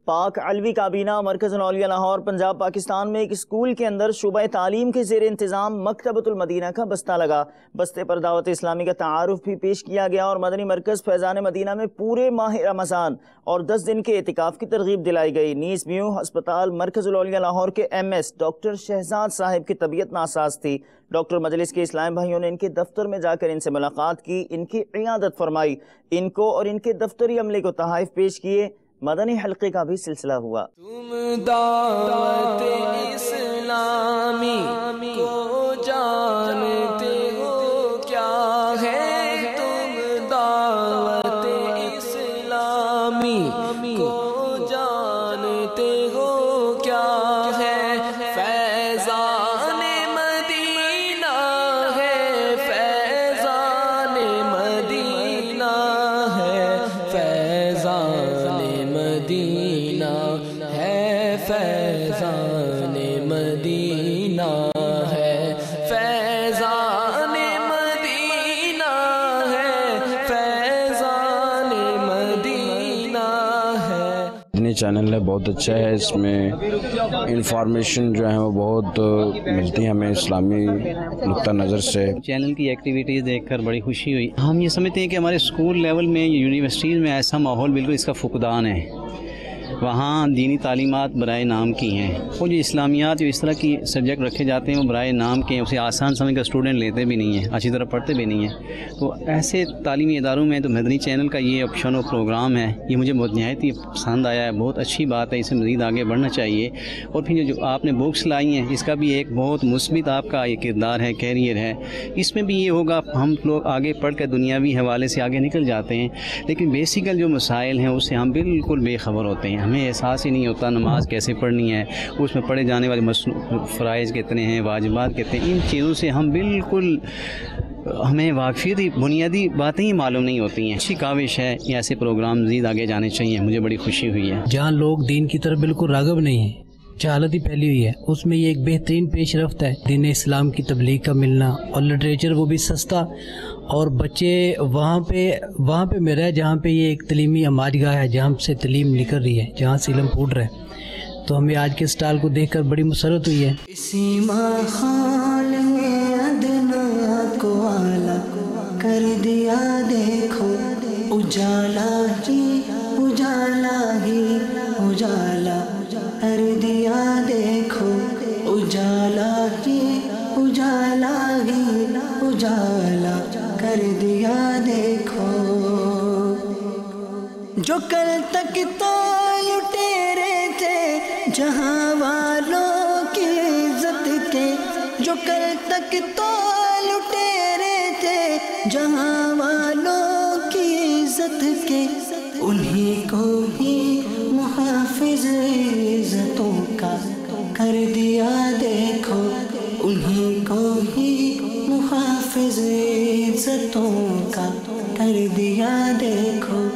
پاک علوی کابینہ مرکز الاولیاء لاہور پنجاب پاکستان میں ایک اسکول کے اندر شعبہ تعلیم کے زیر انتظام مکتبۃ المدینہ کا بستہ لگا۔ بستے پر دعوت اسلامی کا تعارف بھی پیش کیا گیا اور مدنی مرکز فیضان مدینہ میں پورے ماہ رمضان اور 10 دن کے اعتکاف کی ترغیب دلائی گئی۔ نیز میو ہسپتال مرکز الاولیاء لاہور کے MS ڈاکٹر شہزاد صاحب کی طبیعت ناساز تھی۔ ڈاکٹر مجلس کے اسلام بھائیوں نے ان کے دفتر میں جا کر ان سے ملاقات کی، ان کی عیادت فرمائی، ان کو اور ان کے دفتری عملے کو تحائف پیش کیے۔ مدنی حلقے کا بھی سلسلہ ہوا۔ تم دعوت اسلامی کو جانتے ہو کیا ہے، تم دعوت اسلامی کو جانتے ہو کیا ہے، فیضان مدینہ ہے، فیضان مدینہ ہے، فیضان مدینہ ہے، فیضان مدینہ ہے، فیضان مدینہ ہے، فیضان مدینہ ہے۔ یہ چینل ہے بہت اچھا ہے، اس میں انفارمیشن جو ہے وہ بہت ملتی ہے ہمیں اسلامی نقطہ نظر سے۔ چینل کی ایکٹیویٹیز دیکھ کر بڑی خوشی ہوئی۔ ہم یہ سمجھتے ہیں کہ ہمارے اسکول لیول میں یونیورسٹیز میں ایسا ماحول بالکل اس کا فقدان ہے۔ وہاں دینی تعلیمات برائے نام کی ہیں، وہ جو اسلامیات جو اس طرح کی سبجیکٹ رکھے جاتے ہیں وہ برائے نام کے ہیں، اسے آسان سمجھ کر اسٹوڈنٹ لیتے بھی نہیں ہیں، اچھی طرح پڑھتے بھی نہیں ہیں۔ تو ایسے تعلیمی اداروں میں تو مدنی چینل کا یہ آپشن و پروگرام ہے، یہ مجھے بہت نہایت ہی پسند آیا ہے، بہت اچھی بات ہے، اسے مزید آگے بڑھنا چاہیے۔ اور پھر جو آپ نے بکس لائی ہیں اس کا بھی ایک بہت مثبت آپ کا یہ کردار ہے، کیریئر ہے، اس میں بھی یہ ہوگا ہم لوگ آگے پڑھ کر دنیاوی حوالے سے آگے نکل جاتے ہیں، لیکن بیسیکل جو مسائل ہیں اس سے ہم بالکل بے خبر ہوتے ہیں، ہمیں احساس ہی نہیں ہوتا نماز کیسے پڑھنی ہے، اس میں پڑھے جانے والے فرائض کتنے ہیں، واجبات کتنے ہیں، ان چیزوں سے ہم بالکل ہمیں واقفیت بنیادی باتیں ہی معلوم نہیں ہوتی ہیں۔ اچھی کاوش ہے، یہ ایسے پروگرام مزید آگے جانے چاہیے، مجھے بڑی خوشی ہوئی ہے۔ جہاں لوگ دین کی طرف بالکل راغب نہیں ہیں، جہالت ہی پھیلی ہوئی ہے، اس میں یہ ایک بہترین پیش رفت ہے دین اسلام کی تبلیغ کا ملنا، اور لٹریچر وہ بھی سستا، اور بچے وہاں پہ میرا ہے جہاں پہ یہ ایک تعلیمی عماد گاہ ہے، جہاں سے تعلیم نکل رہی ہے، جہاں سے علم پھوٹ رہا ہے۔ تو ہمیں آج کے اسٹال کو دیکھ کر بڑی مسرت ہوئی ہے۔ اسی ماحول میں ادنا کو اعلیٰ کر دیا، دیکھو اجالا ہی اجالا ہی اجالا کر دیا، دیکھو اجالا ہی اجالا ہی اجالا کر دیا، دیکھو جو کل تک تو لٹیرے تھے جہاں والوں کی عزت کے، جو کل تک تو لٹیرے تھے جہاں والوں کی عزت کے، انہی کو ہی محافظ عزتوں کا کر دیا، دیکھو انہی کو ہی محافظ عزتوں کا کر دیا، دیکھو